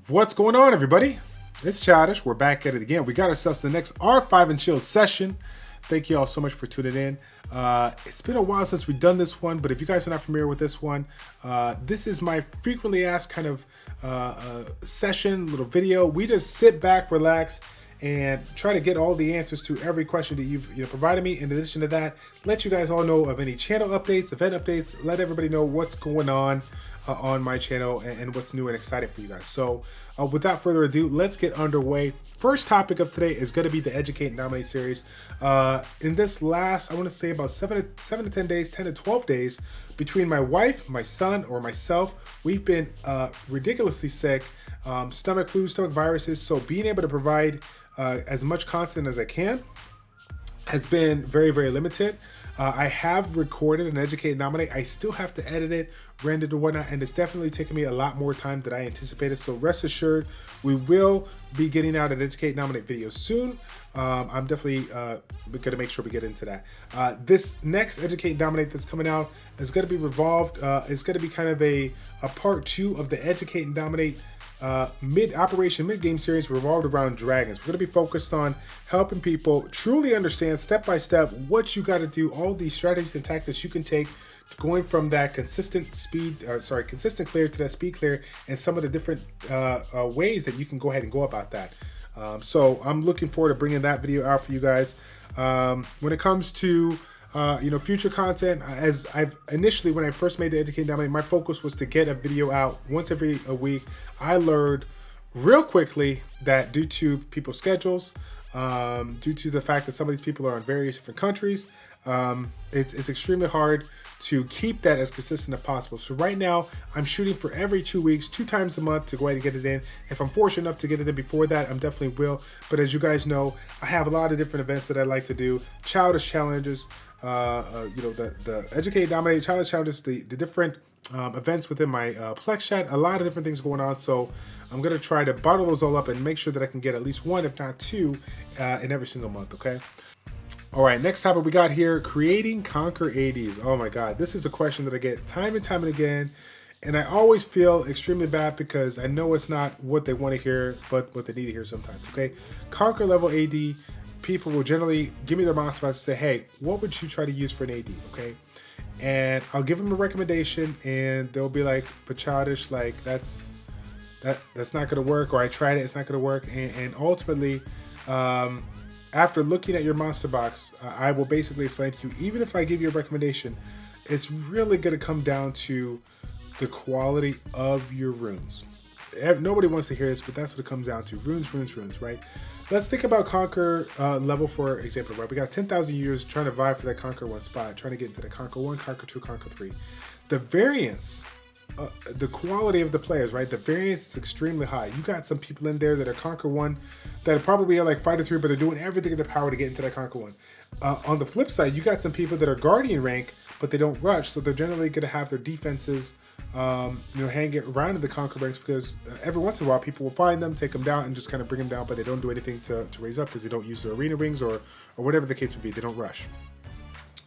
What's going on, everybody? It's Childish. We're back at it again. We got ourselves the next R5 and Chill session. Thank you all so much for tuning in. It's been a while since we've done this one, but if you guys are not familiar with this one, this is my frequently asked kind of session, little video. We just sit back, relax, and try to get all the answers to every question that you've provided me. In addition to that, let you guys all know of any channel updates, event updates, let everybody know what's going on my channel and what's new and exciting for you guys. So without further ado, let's get underway. First topic of today is going to be the Educate and Dominate series. In this last, I want to say about 7 to 10 days, 10 to 12 days, between my wife, my son, or myself, we've been ridiculously sick, stomach flu, stomach viruses. So being able to provide as much content as I can has been very, very limited. I have recorded an Educate and Dominate. I still have to edit it, render it and whatnot, and it's definitely taken me a lot more time than I anticipated. So rest assured, we will be getting out an Educate and Dominate video soon. I'm definitely going to make sure we get into that. This next Educate and Dominate that's coming out is going to be revolved. It's going to be kind of a part 2 of the Educate and Dominate mid-game series revolved around dragons. We're going to be focused on helping people truly understand step by step what you got to do, all these strategies and tactics you can take, going from that consistent clear to that speed clear, and some of the different ways that you can go ahead and go about that. So I'm looking forward to bringing that video out for you guys. When it comes to future content, as I've initially, when I first made the Educate and Dominate, my focus was to get a video out once every week. I learned real quickly that due to people's schedules, due to the fact that some of these people are in various different countries, it's extremely hard to keep that as consistent as possible. So right now, I'm shooting for every 2 weeks, 2 times a month to go ahead and get it in. If I'm fortunate enough to get it in before that, I'm definitely will. But as you guys know, I have a lot of different events that I like to do, childish challenges, the Educate, Dominate, childish challenges, the different events within my Plex chat, a lot of different things going on. So I'm going to try to bottle those all up and make sure that I can get at least 1, if not 2, in every single month, okay? All right, next topic we got here, creating Conqueror ADs. Oh my God, this is a question that I get time and time and again, and I always feel extremely bad because I know it's not what they want to hear, but what they need to hear sometimes, okay? Conqueror level AD, people will generally give me their monster box and say, hey, what would you try to use for an AD, okay? And I'll give them a recommendation, and they'll be like, but Childish, like, that's not gonna work, or I tried it, it's not gonna work. And ultimately, after looking at your monster box, I will basically explain to you, even if I give you a recommendation, it's really gonna come down to the quality of your runes. Nobody wants to hear this, but that's what it comes down to. Runes, right? Let's think about Conqueror level, for example, right? We got 10,000 years trying to vie for that Conqueror 1 spot, trying to get into the Conqueror 1, Conqueror 2, Conqueror 3. The variance, the quality of the players, right? The variance is extremely high. You got some people in there that are Conqueror 1 that are probably like Fighter 3, but they're doing everything in their power to get into that Conqueror 1. On the flip side, you got some people that are Guardian rank, but they don't rush, so they're generally going to have their defenses hanging around in the Conqueror ranks, because every once in a while people will find them, take them down, and just kind of bring them down, but they don't do anything to raise up because they don't use their arena rings or whatever the case may be. They don't rush.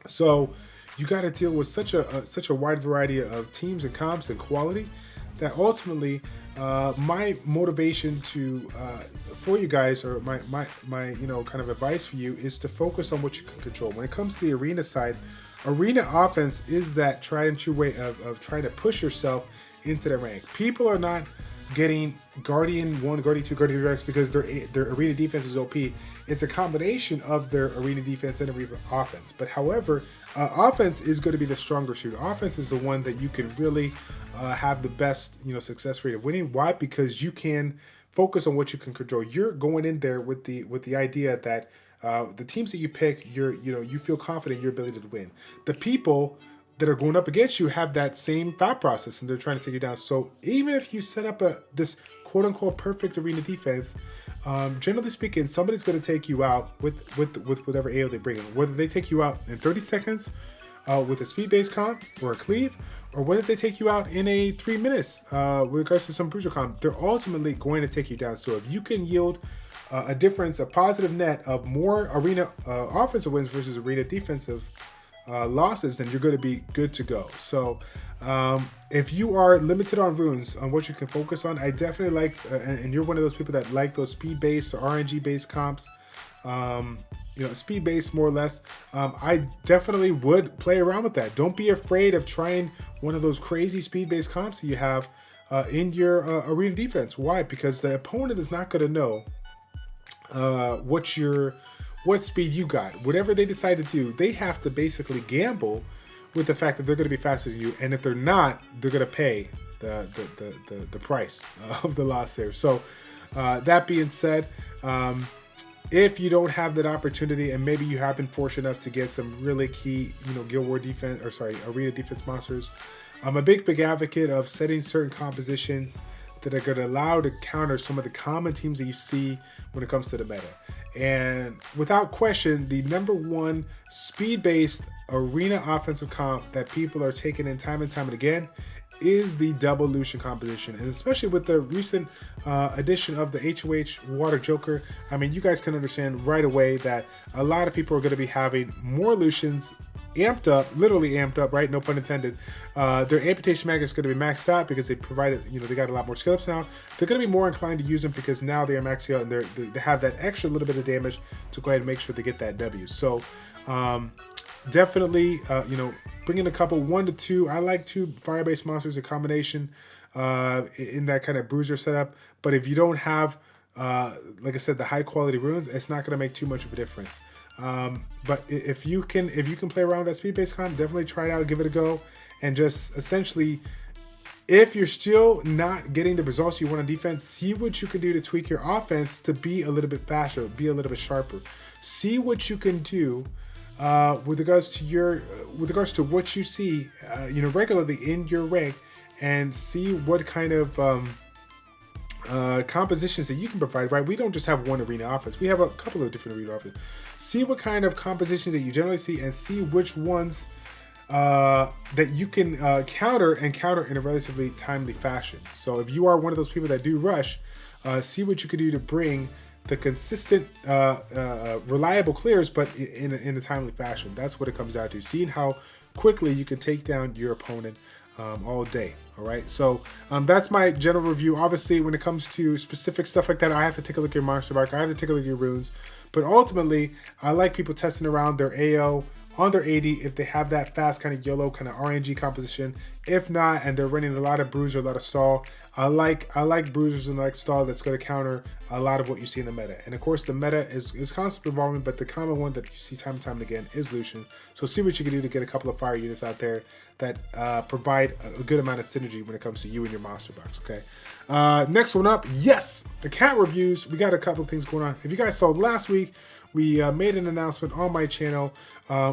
So you got to deal with such a wide variety of teams and comps and quality that ultimately my motivation for you guys, or my kind of advice for you, is to focus on what you can control. When it comes to the arena side, arena offense is that tried and true way of trying to push yourself into the rank. People are not getting Guardian 1, Guardian 2, Guardian 3 ranks because their arena defense is OP. It's a combination of their arena defense and arena offense. But however, offense is going to be the stronger suit. Offense is the one that you can really have the best success rate of winning. Why? Because you can focus on what you can control. You're going in there with the idea that the teams that you pick, you feel confident in your ability to win. The people that are going up against you have that same thought process, and they're trying to take you down. So even if you set up this quote-unquote perfect arena defense, generally speaking, somebody's going to take you out with whatever AO they bring in. Whether they take you out in 30 seconds with a speed-based comp or a cleave, or whether they take you out in a 3 minutes with regards to some bruiser comp, they're ultimately going to take you down. So if you can yield a difference, a positive net of more arena offensive wins versus arena defensive losses, then you're going to be good to go. So if you are limited on runes, on what you can focus on, I definitely like, and you're one of those people that like those speed-based or RNG-based comps, you know, speed-based more or less, I definitely would play around with that. Don't be afraid of trying one of those crazy speed-based comps that you have in your arena defense. Why? Because the opponent is not going to know what speed you got. Whatever they decide to do, they have to basically gamble with the fact that they're going to be faster than you, and if they're not, they're going to pay the price of the loss there. So that being said, if you don't have that opportunity, and maybe you have been fortunate enough to get some really key, you know, Guild War defense, or sorry, arena defense monsters, I'm a big advocate of setting certain compositions that are going to allow to counter some of the common teams that you see when it comes to the meta. And without question, the #1 speed-based arena offensive comp that people are taking in time and time and again is the double Lucian composition. And especially with the recent addition of the HOH Water Joker, I mean, you guys can understand right away that a lot of people are going to be having more Lucians amped up, literally amped up, right? No pun intended. Their amputation mag is going to be maxed out because they provided, you know, they got a lot more skill ups now. They're going to be more inclined to use them because now they are maxed out and they have that extra little bit of damage to go ahead and make sure they get that W. So definitely, you know, bring in a couple, 1 to 2. I like 2 fire-based monsters, a combination in that kind of bruiser setup. But if you don't have, like I said, the high-quality runes, it's not going to make too much of a difference. But if you can play around with that speed-based comp, definitely try it out, give it a go, and just essentially, if you're still not getting the results you want on defense, see what you can do to tweak your offense to be a little bit faster, be a little bit sharper. See what you can do with regards to what you see, you know, regularly in your rank, and see what kind of compositions that you can provide, right? We don't just have one arena offense. We have a couple of different arena offense. See what kind of compositions that you generally see, and see which ones that you can counter in a relatively timely fashion. So if you are one of those people that do rush, see what you can do to bring the consistent, reliable clears, but in a timely fashion. That's what it comes down to. Seeing how quickly you can take down your opponent all day. All right, so that's my general review. Obviously, when it comes to specific stuff like that, I have to take a look at your monster mark. I have to take a look at your runes. But ultimately, I like people testing around their AO on their AD if they have that fast kind of YOLO kind of RNG composition. If not, and they're running a lot of bruiser, a lot of stall, I like bruisers and like stall that's going to counter a lot of what you see in the meta. And of course, the meta is constantly evolving, but the common one that you see time and time again is Lucian. So see what you can do to get a couple of fire units out there that provide a good amount of synergy when it comes to you and your monster box. Okay. Next one up, yes, the cat reviews. We got a couple of things going on. If you guys saw last week, we made an announcement on my channel.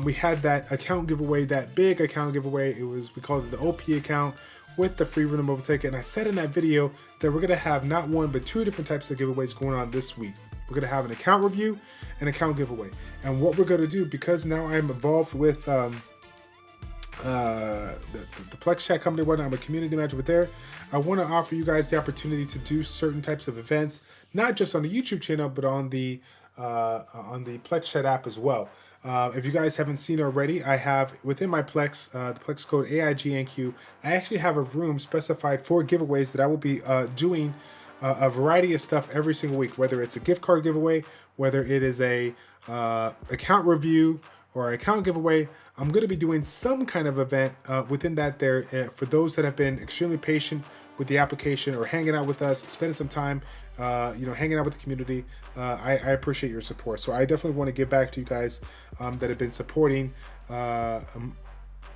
We had that account giveaway, that big account giveaway. We called it the OP account with the free random mobile ticket. And I said in that video that we're gonna have not one, but 2 different types of giveaways going on this week. We're gonna have an account review and account giveaway. And what we're gonna do, because now I'm involved with the Plex Chat company, whatnot, I'm a community manager with there. I want to offer you guys the opportunity to do certain types of events, not just on the YouTube channel, but on the Plex Chat app as well. If you guys haven't seen already, I have within my Plex, the Plex code AIGNQ, I actually have a room specified for giveaways that I will be doing a variety of stuff every single week, whether it's a gift card giveaway, whether it is a account review or account giveaway. I'm going to be doing some kind of event within that there for those that have been extremely patient with the application or hanging out with us, spending some time, you know, hanging out with the community. I appreciate your support. So I definitely want to give back to you guys that have been supporting me,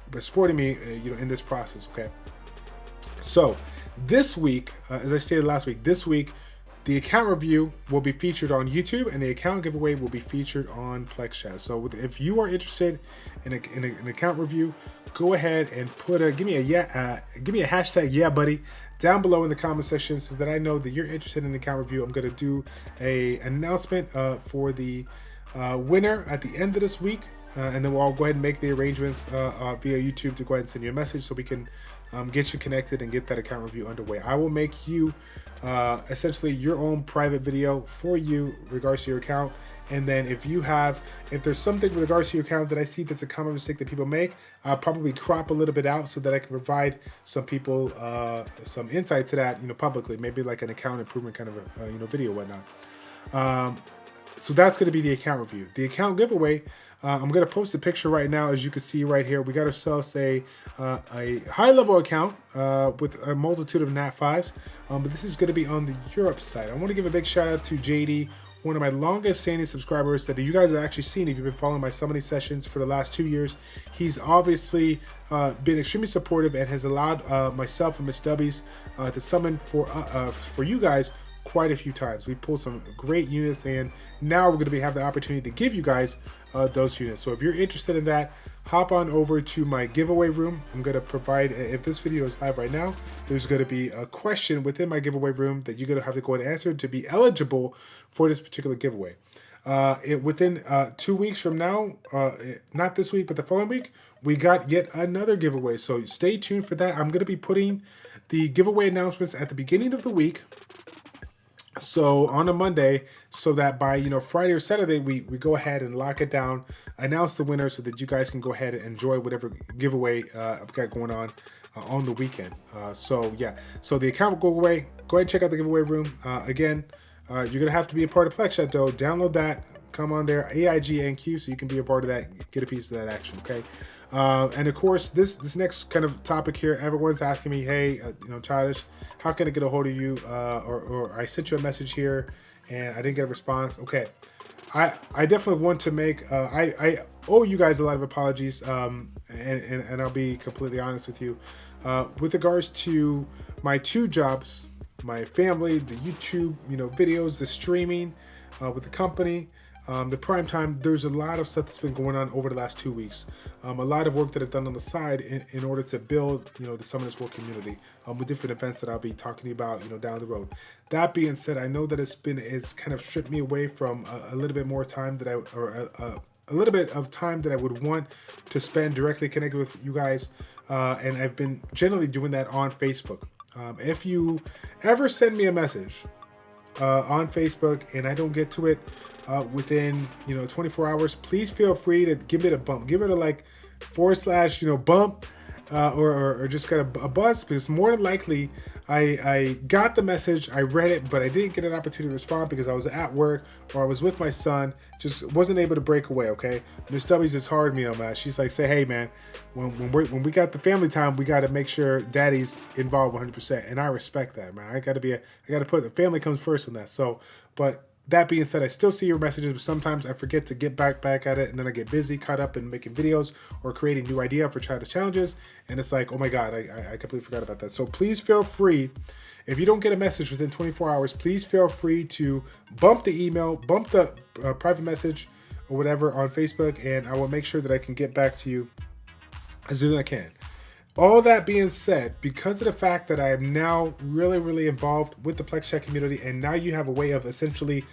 you know, in this process. Okay. So this week, as I stated last week, this week, the account review will be featured on YouTube, and the account giveaway will be featured on Plex Chat. So if you are interested in an account review, go ahead and give me a hashtag yeah buddy down below in the comment section so that I know that you're interested in the account review. I'm going to do an announcement for the winner at the end of this week, and then we'll all go ahead and make the arrangements via YouTube to go ahead and send you a message so we can get you connected and get that account review underway. I will make you essentially your own private video for you regards to your account. And then if there's something with regards to your account that I see that's a common mistake that people make, I'll probably crop a little bit out so that I can provide some people some insight to that, publicly, maybe like an account improvement kind of a video, whatnot. So that's going to be the account review. The account giveaway, I'm going to post a picture right now, as you can see right here. We got ourselves a high-level account with a multitude of Nat 5s, but this is going to be on the Europe side. I want to give a big shout out to JD, one of my longest standing subscribers that you guys have actually seen if you've been following my summoning sessions for the last 2 years. He's obviously been extremely supportive and has allowed myself and Miss Dubbies to summon for you guys quite a few times. We pulled some great units, and now we're going to have the opportunity to give you guys those units. So if you're interested in that, hop on over to my giveaway room. I'm going to provide, if this video is live right now, there's going to be a question within my giveaway room that you're going to have to go and answer to be eligible for this particular giveaway. Within 2 weeks from now, not this week, but the following week, we got yet another giveaway. So stay tuned for that. I'm going to be putting the giveaway announcements at the beginning of the week, so on a Monday, so that by Friday or Saturday we go ahead and lock it down, announce the winner, so that you guys can go ahead and enjoy whatever giveaway I've got going on the weekend. So yeah, so the account will go away. Go ahead and check out the giveaway room. Again, you're gonna have to be a part of PiBrGames though. Download that. Come on there, AIGNQ, so you can be a part of that, get a piece of that action. Okay. And of course, this next kind of topic here, everyone's asking me, hey, Childish, how can I get a hold of you? Or I sent you a message here and I didn't get a response. Okay, I definitely want to make, I owe you guys a lot of apologies, and I'll be completely honest with you. With regards to my 2 jobs, my family, the YouTube, videos, the streaming with the company, the prime time, there's a lot of stuff that's been going on over the last 2 weeks. A lot of work that I've done on the side in order to build, the Summoners World community with different events that I'll be talking to you about, down the road. That being said, I know that it's kind of stripped me away from a little bit more time that a little bit of time that I would want to spend directly connected with you guys, and I've been generally doing that on Facebook. If you ever send me a message on Facebook and I don't get to it within 24 hours, please feel free to give it a bump. Give it a like / bump or just got a buzz, because more than likely I got the message, I read it, but I didn't get an opportunity to respond because I was at work or I was with my son, just wasn't able to break away. Okay, Miss W's is hard me on that. She's like, say, hey man, when we got the family time, we got to make sure daddy's involved 100%, and I respect that, man. I got to put the family comes first in that. So, but that being said, I still see your messages, but sometimes I forget to get back at it, and then I get busy, caught up in making videos or creating new idea for Childish challenges, and it's like, oh my god, I completely forgot about that. So please feel free, if you don't get a message within 24 hours, please feel free to bump the email, bump the private message or whatever on Facebook, and I will make sure that I can get back to you as soon as I can. All that being said, because of the fact that I am now really involved with the Plex Chat community, and now you have a way of essentially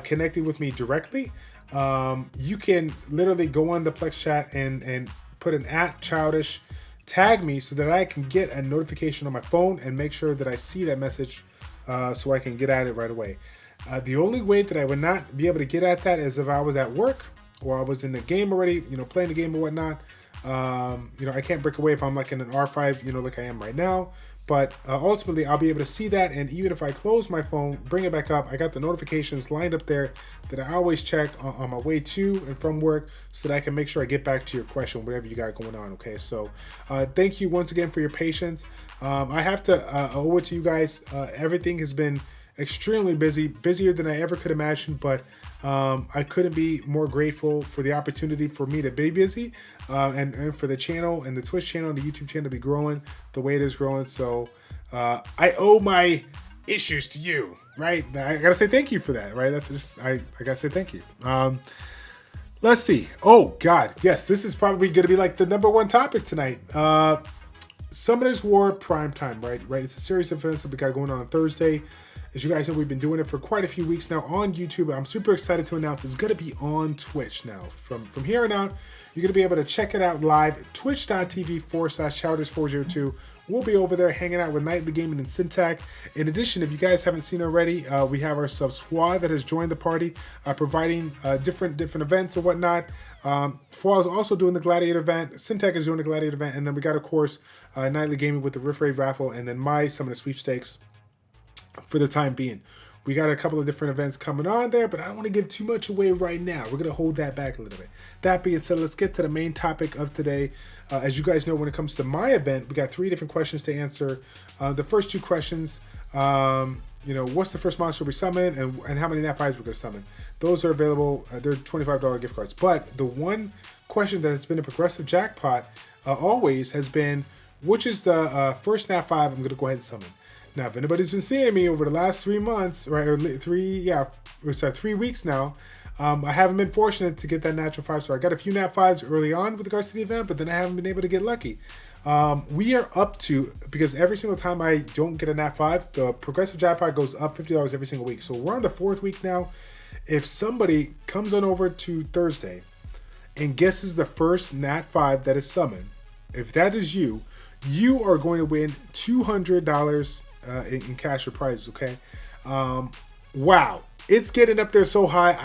connecting with me directly, you can literally go on the Plex Chat and put an @Childish, tag me so that I can get a notification on my phone and make sure that I see that message so I can get at it right away. The only way that I would not be able to get at that is if I was at work or I was in the game already, playing the game or whatnot. I can't break away if I'm like in an R5, like I am right now. But ultimately, I'll be able to see that, and even if I close my phone, bring it back up, I got the notifications lined up there that I always check on my way to and from work, so that I can make sure I get back to your question, whatever you got going on. Okay, so thank you once again for your patience. I have to owe it to you guys. Everything has been extremely busy, busier than I ever could imagine, but I couldn't be more grateful for the opportunity for me to be busy, and for the channel and the Twitch channel and the YouTube channel to be growing the way it is growing. So I owe my issues to you, right? I gotta say thank you for that, right? That's just, I gotta say thank you. Let's see. Oh God, yes, this is probably gonna be like the #1 topic tonight. Summoners War Prime Time, right? It's a series of events that we got going on Thursday. As you guys know, we've been doing it for quite a few weeks now on YouTube. I'm super excited to announce it's going to be on Twitch now. From here on out, You're going to be able to check it out live, twitch.tv/Childish402. We'll be over there hanging out with Nightly Gaming and Syntac. In addition, if you guys haven't seen already, we have our sub-squad that has joined the party, providing different events or whatnot. Flaw is also doing the Gladiator event. Syntac is doing the Gladiator event. And then we got, of course, Nightly Gaming with the Riff Raid raffle. And then some of the sweepstakes for the time being. We got a couple of different events coming on there, but I don't want to give too much away right now. We're going to hold that back a little bit. That being said, let's get to the main topic of today. As you guys know, when it comes to my event, we got 3 different questions to answer. The first 2 questions, what's the first monster we summon and how many Nat 5s we're going to summon. Those are available. They're $25 gift cards. But the one question that has been a progressive jackpot always has been, which is the first Nat 5 I'm going to go ahead and summon. Now, if anybody's been seeing me over the last 3 months, right, or 3 weeks now, I haven't been fortunate to get that natural 5 star. I got a few Nat 5s early on with regards to the event, but then I haven't been able to get lucky. We are up to, because every single time I don't get a Nat 5, the progressive jackpot goes up $50 every single week. So we're on the 4th week now. If somebody comes on over to Thursday and guesses the first Nat 5 that is summoned, if that is you, you are going to win $200 in cash or prizes, okay? Wow. It's getting up there so high.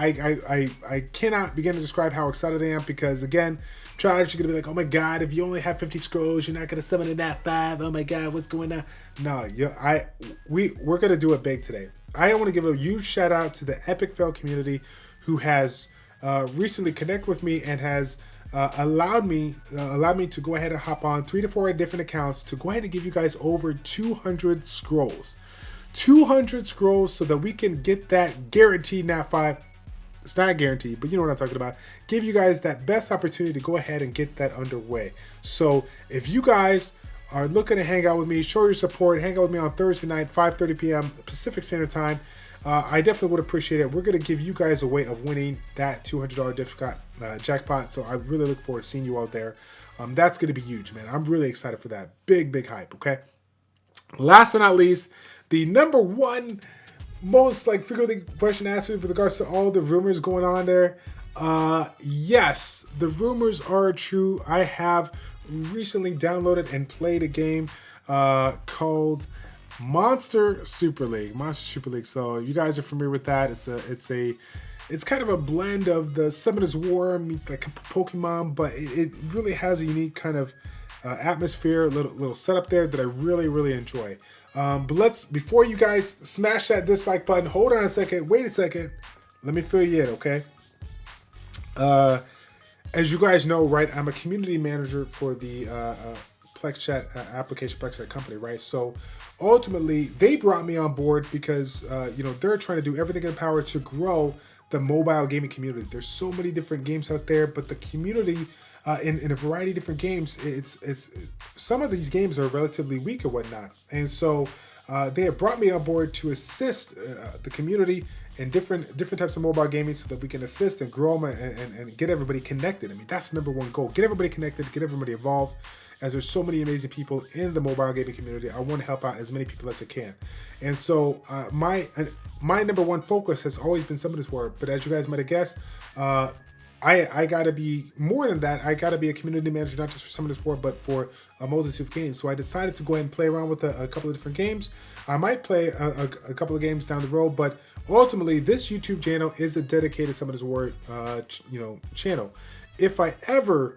I cannot begin to describe how excited I am because, again, Childish, you're going to be like, oh my God, if you only have 50 scrolls, you're not going to summon a Nat 5. Oh my God, what's going on? No, we're going to do it big today. I want to give a huge shout out to the Epic Fail community who has recently connected with me and has allowed me to go ahead and hop on 3 to 4 different accounts to go ahead and give you guys over 200 scrolls. 200 scrolls so that we can get that guaranteed Nat 5. It's not guaranteed, but you know what I'm talking about. Give you guys that best opportunity to go ahead and get that underway. So if you guys are looking to hang out with me, show your support, hang out with me on Thursday night, 5:30 p.m. Pacific Standard Time, I definitely would appreciate it. We're going to give you guys a way of winning that $200 jackpot. So I really look forward to seeing you out there. That's going to be huge, man. I'm really excited for that. Big hype, okay? Last but not least, the number one most frequently question answered with regards to all the rumors going on there. Yes, the rumors are true. I have recently downloaded and played a game called Monster Super League. So you guys are familiar with that. It's kind of a blend of the Summoner's War meets like Pokemon, but it really has a unique kind of atmosphere, little setup there that I really enjoy. But before you guys smash that dislike button, hold on a second, wait a second, let me fill you in, okay? As you guys know, right, I'm a community manager for the PlexChat application, PlexChat company, right? So ultimately, they brought me on board because, they're trying to do everything in their power to grow the mobile gaming community. There's so many different games out there, but the community in a variety of different games, it's some of these games are relatively weak or whatnot. And so they have brought me on board to assist the community in different types of mobile gaming so that we can assist and grow them and get everybody connected. I mean, that's the number one goal. Get everybody connected, get everybody involved. As there's so many amazing people in the mobile gaming community, I want to help out as many people as I can. And so my number one focus has always been Summoner's War. But as you guys might have guessed, I got to be more than that. I got to be a community manager, not just for Summoner's War, but for a multitude of games. So I decided to go ahead and play around with a couple of different games. I might play a couple of games down the road, but ultimately this YouTube channel is a dedicated Summoner's War channel. If I ever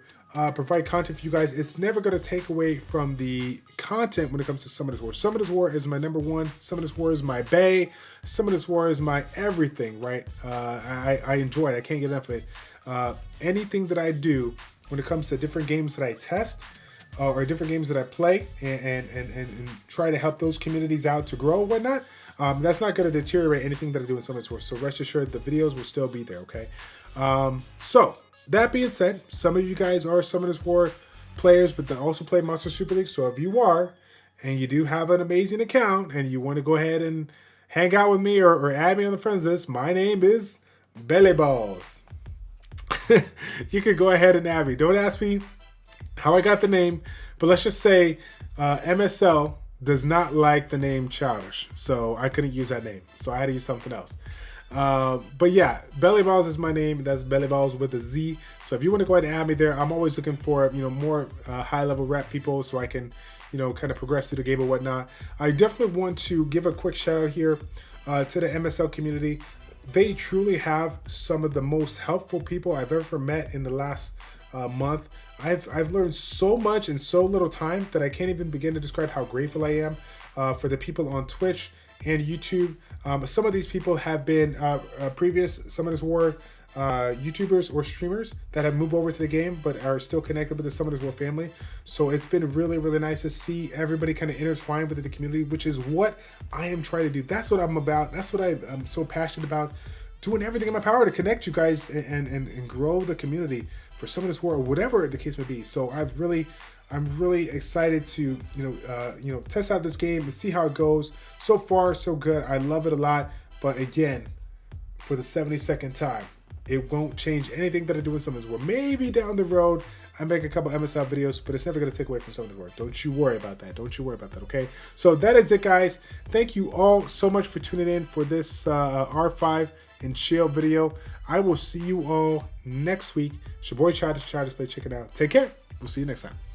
provide content for you guys, it's never going to take away from the content when it comes to Summoner's War. Summoner's War is my number one. Summoner's War is my bae. Summoner's War is my everything, right? I enjoy it. I can't get enough of it. Anything that I do when it comes to different games that I test or different games that I play and try to help those communities out to grow and whatnot, that's not going to deteriorate anything that I do in Summoner's War. So rest assured the videos will still be there, okay? So that being said, some of you guys are Summoner's War players, but that also play Monster Super League. So if you are, and you do have an amazing account, and you want to go ahead and hang out with me or add me on the friends list, my name is Belly Balls. You can go ahead and add me. Don't ask me how I got the name, but let's just say MSL does not like the name Childish, so I couldn't use that name. So I had to use something else. But yeah, Belly Balls is my name. That's Belly Balls with a Z. So if you want to go ahead and add me there, I'm always looking for, you know, more high-level rep people so I can, you know, kind of progress through the game and whatnot. I definitely want to give a quick shout out here to the MSL community. They truly have some of the most helpful people I've ever met in the last month. I've learned so much in so little time that I can't even begin to describe how grateful I am for the people on Twitch and YouTube. Some of these people have been previous Summoners War YouTubers or streamers that have moved over to the game but are still connected with the Summoners War family. So it's been really, really nice to see everybody kind of intertwined within the community, which is what I am trying to do. That's what I'm about. That's what I'm so passionate about, doing everything in my power to connect you guys and grow the community for Summoners War or whatever the case may be. So I'm really excited to test out this game and see how it goes. So far, so good. I love it a lot. But again, for the 72nd time, it won't change anything that I do in Summoners War. Maybe down the road, I make a couple MSL videos, but it's never going to take away from Summoners War. Don't you worry about that. Don't you worry about that, okay? So that is it, guys. Thank you all so much for tuning in for this R5 and chill video. I will see you all next week. It's your boy ChildishPlays. Check it out. Take care. We'll see you next time.